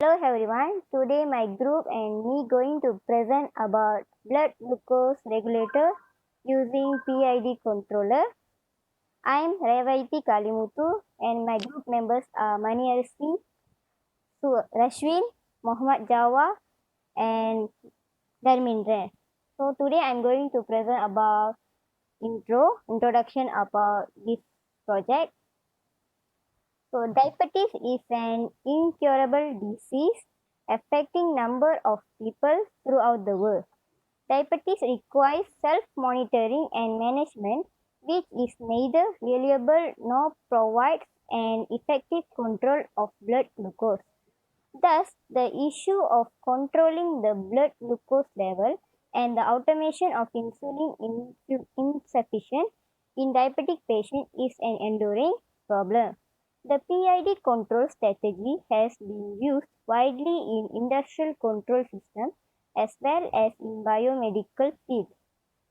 Hello everyone, today my group and me going to present about blood glucose regulator using PID controller. I am Revaiti Kalimuthu and my group members are Mani Arsi, Rashwin, Muhammad Jawa and Dharmendra. So today I am going to present about introduction about this project. So diabetes is an incurable disease affecting number of people throughout the world. Diabetes requires self-monitoring and management, which is neither reliable nor provides an effective control of blood glucose. Thus, the issue of controlling the blood glucose level and the automation of insulin insufficient in diabetic patients is an enduring problem. The PID control strategy has been used widely in industrial control systems as well as in biomedical field.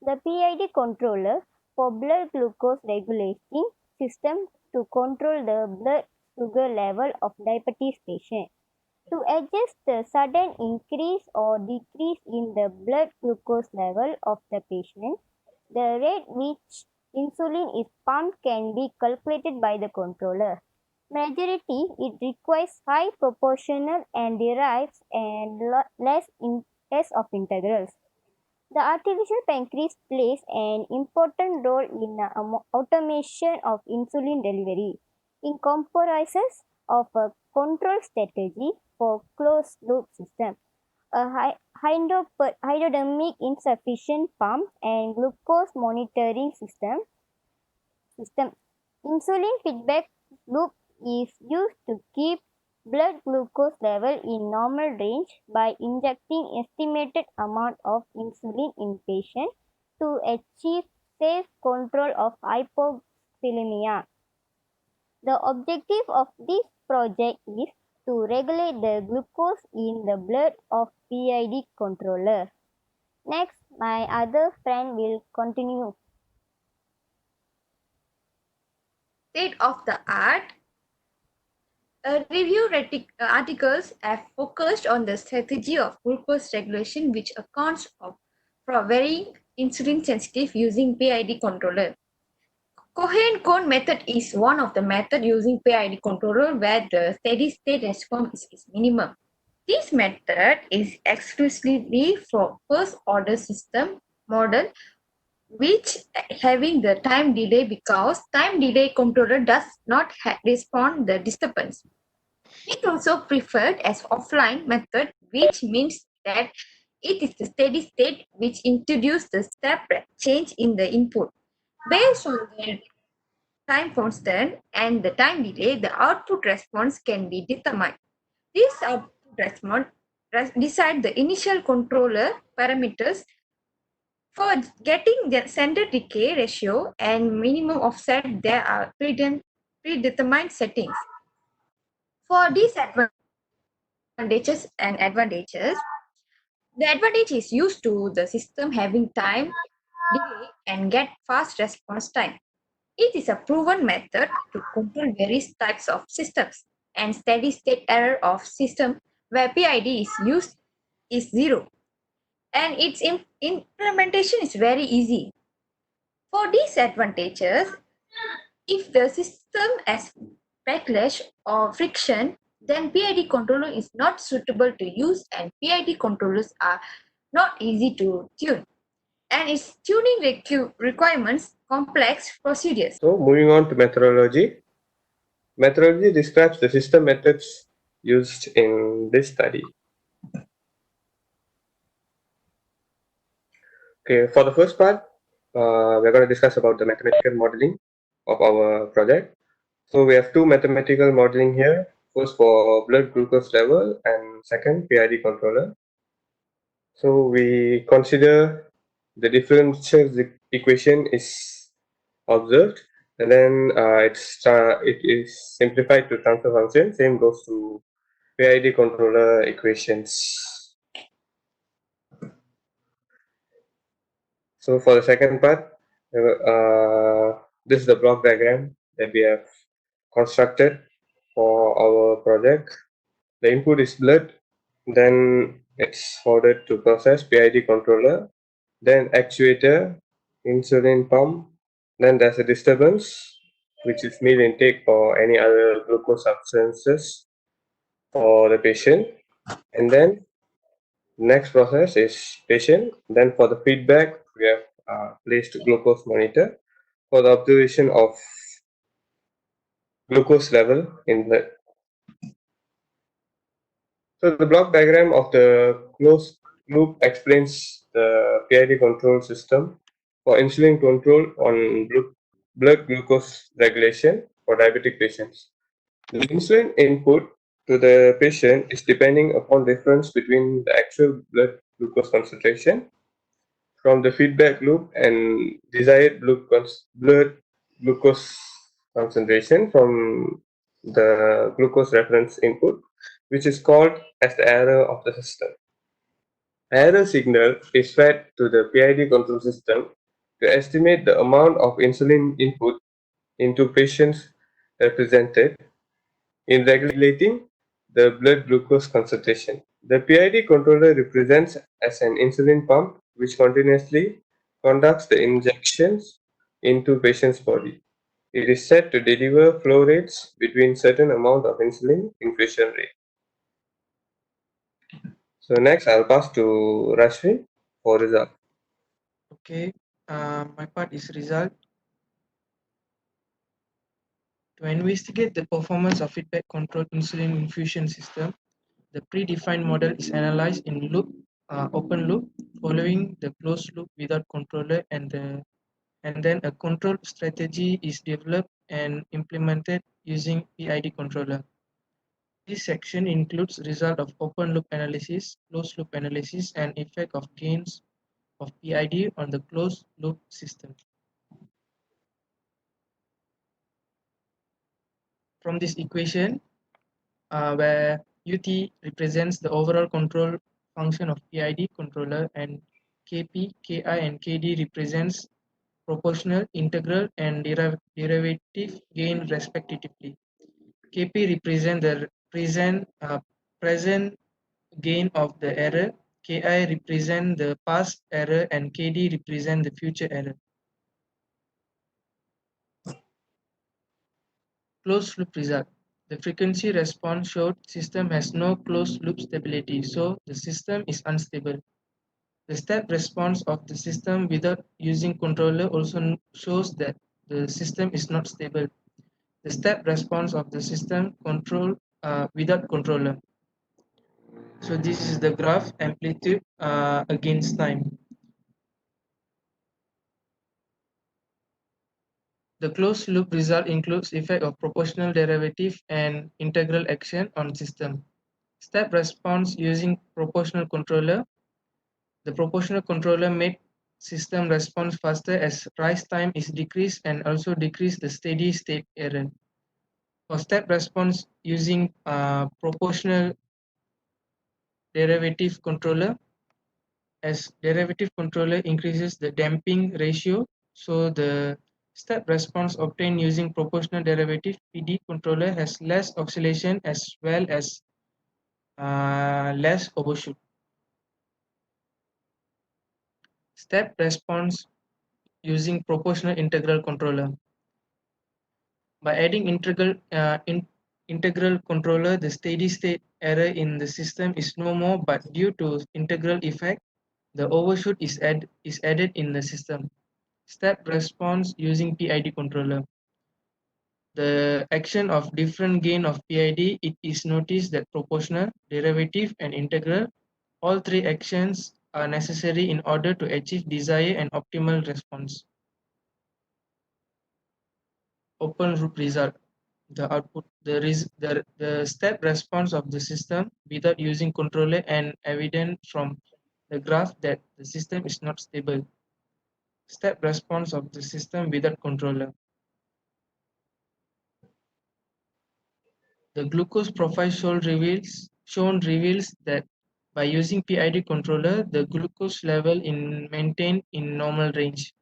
The PID controller for blood glucose regulating system to control the blood sugar level of diabetes patient. To adjust the sudden increase or decrease in the blood glucose level of the patient, the rate which insulin is pumped can be calculated by the controller. Majority, it requires high proportional and derives and less of integrals. The artificial pancreas plays an important role in the automation of insulin delivery. It comprises of a control strategy for closed loop system, a hydrodynamic insufficient pump, and glucose monitoring system. Insulin feedback loop is used to keep blood glucose level in normal range by injecting estimated amount of insulin in patient to achieve safe control of hypoglycemia. The objective of this project is to regulate the glucose in the blood of PID controller. Next, my other friend will continue. State of the art. Articles have focused on the strategy of glucose regulation, which accounts for very insulin sensitive using PID controller. Cohen cone method is one of the method using PID controller where the steady state response is minimum. This method is exclusively for first order system model which having the time delay because time delay controller does not respond the disturbance. It also preferred as offline method, which means that it is the steady state which introduces the step change in the input. Based on the time constant and the time delay, the output response can be determined. This output response decide the initial controller parameters for getting the center decay ratio and minimum offset. There are predetermined settings. For disadvantages and advantages, the advantage is used to the system having time delay and get fast response time. It is a proven method to control various types of systems and steady state error of system where PID is used is zero and its implementation is very easy. For disadvantages, if the system has backlash or friction, then PID controller is not suitable to use and PID controllers are not easy to tune. And its tuning requirements complex procedures. So moving on to methodology. Methodology describes the system methods used in this study. Okay, for the first part, we're going to discuss about the mathematical modeling of our project. So we have two mathematical modeling here. First for blood glucose level and second PID controller. So we consider the differential equation is observed and then it is simplified to transfer function. Same goes to PID controller equations. So for the second part, this is the block diagram that we have constructed for our project. The input is blood, then it's forwarded to process PID controller, then actuator, insulin pump, then there's a disturbance, which is meal intake or any other glucose substances for the patient. And then next process is patient. Then for the feedback, we have placed glucose monitor for the observation of glucose level in blood. So the block diagram of the closed loop explains the PID control system for insulin control on blood glucose regulation for diabetic patients. The insulin input to the patient is depending upon difference between the actual blood glucose concentration from the feedback loop and desired blood glucose concentration from the glucose reference input, which is called as the error of the system. Error signal is fed to the PID control system to estimate the amount of insulin input into patients represented in regulating the blood glucose concentration. The PID controller represents as an insulin pump which continuously conducts the injections into patient's body. It is set to deliver flow rates between certain amount of insulin infusion rate. So next I'll pass to Rashmi for result. Okay, my part is result. To investigate the performance of feedback controlled insulin infusion system, the predefined model is analyzed in open loop, following the closed loop without controller, and then a control strategy is developed and implemented using PID controller. This section includes result of open loop analysis, closed loop analysis, and effect of gains of PID on the closed loop system. From this equation, where UT represents the overall control function of PID controller, and Kp, Ki, and Kd represents proportional, integral, and derivative gain respectively. Kp represent the present gain of the error, Ki represent the past error, and Kd represent the future error. Closed loop result. The frequency response showed system has no closed loop stability, so the system is unstable. The step response of the system without using controller also shows that the system is not stable. The step response of the system without controller. So this is the graph amplitude against time. The closed loop result includes effect of proportional derivative and integral action on system. Step response using proportional controller. The proportional controller made system response faster as rise time is decreased and also decrease the steady state error. For step response using proportional derivative controller, as derivative controller increases the damping ratio, so the step response obtained using proportional derivative PD controller has less oscillation as well as less overshoot. Step response using proportional integral controller. By adding integral controller, the steady state error in the system is no more, but due to integral effect, the overshoot is added in the system. Step response using PID controller. The action of different gain of PID, it is noticed that proportional, derivative, and integral, all three actions are necessary in order to achieve desired and optimal response. Open loop result. The output, the step response of the system without using controller and evident from the graph that the system is not stable. Step response of the system without controller. The glucose profile shown reveals that by using PID controller, the glucose level is maintained in normal range.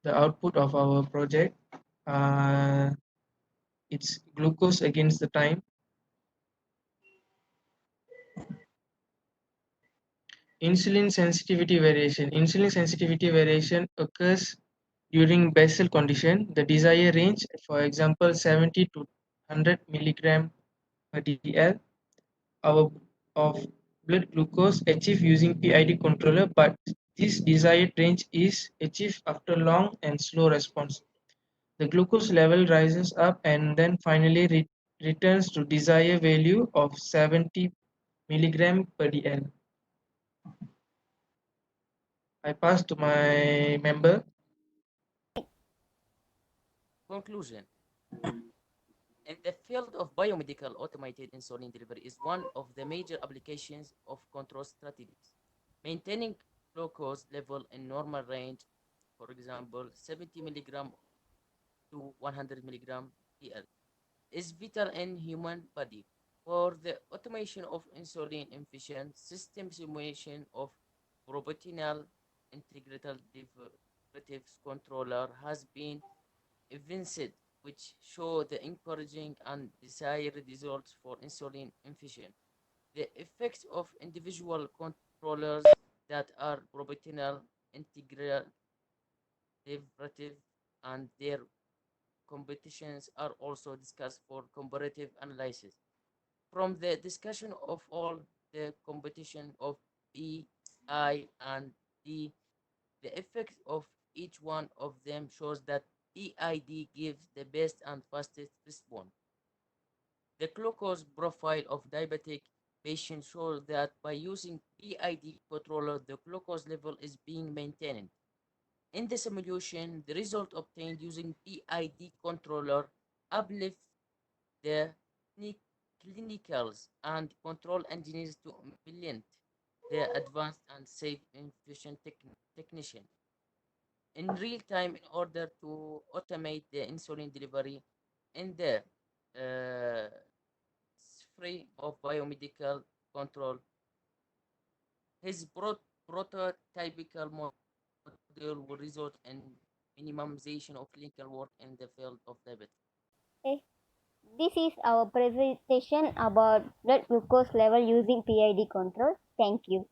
The output of our project, it's glucose against the time. Insulin sensitivity variation. Insulin sensitivity variation occurs during basal condition. The desired range, for example, 70 to 100 milligram per dl of blood glucose achieved using PID controller, but this desired range is achieved after long and slow response. The glucose level rises up and then finally returns to desired value of 70 milligram per dl. I pass to my member. Conclusion. In the field of biomedical, automated insulin delivery is one of the major applications of control strategies. Maintaining glucose level in normal range, for example, 70 milligram to 100 milligram PL, is vital in human body. For the automation of insulin efficient system simulation of proportional integrated derivatives controller has been evinced, which show the encouraging and desired results for insulin efficient. The effects of individual controllers that are proportional integrative and their competitions are also discussed for comparative analysis. From the discussion of all the competition of B, I, and D, the effect of each one of them shows that PID gives the best and fastest response. The glucose profile of diabetic patients shows that by using PID controller, the glucose level is being maintained. In the simulation, the result obtained using PID controller uplifts the clinicals and control engineers to implement the advanced and safe infusion technician in real time in order to automate the insulin delivery in the uh, sphere of biomedical control. His prototypical model will result in minimization of clinical work in the field of diabetes. Okay. This is our presentation about blood glucose level using PID control. Thank you.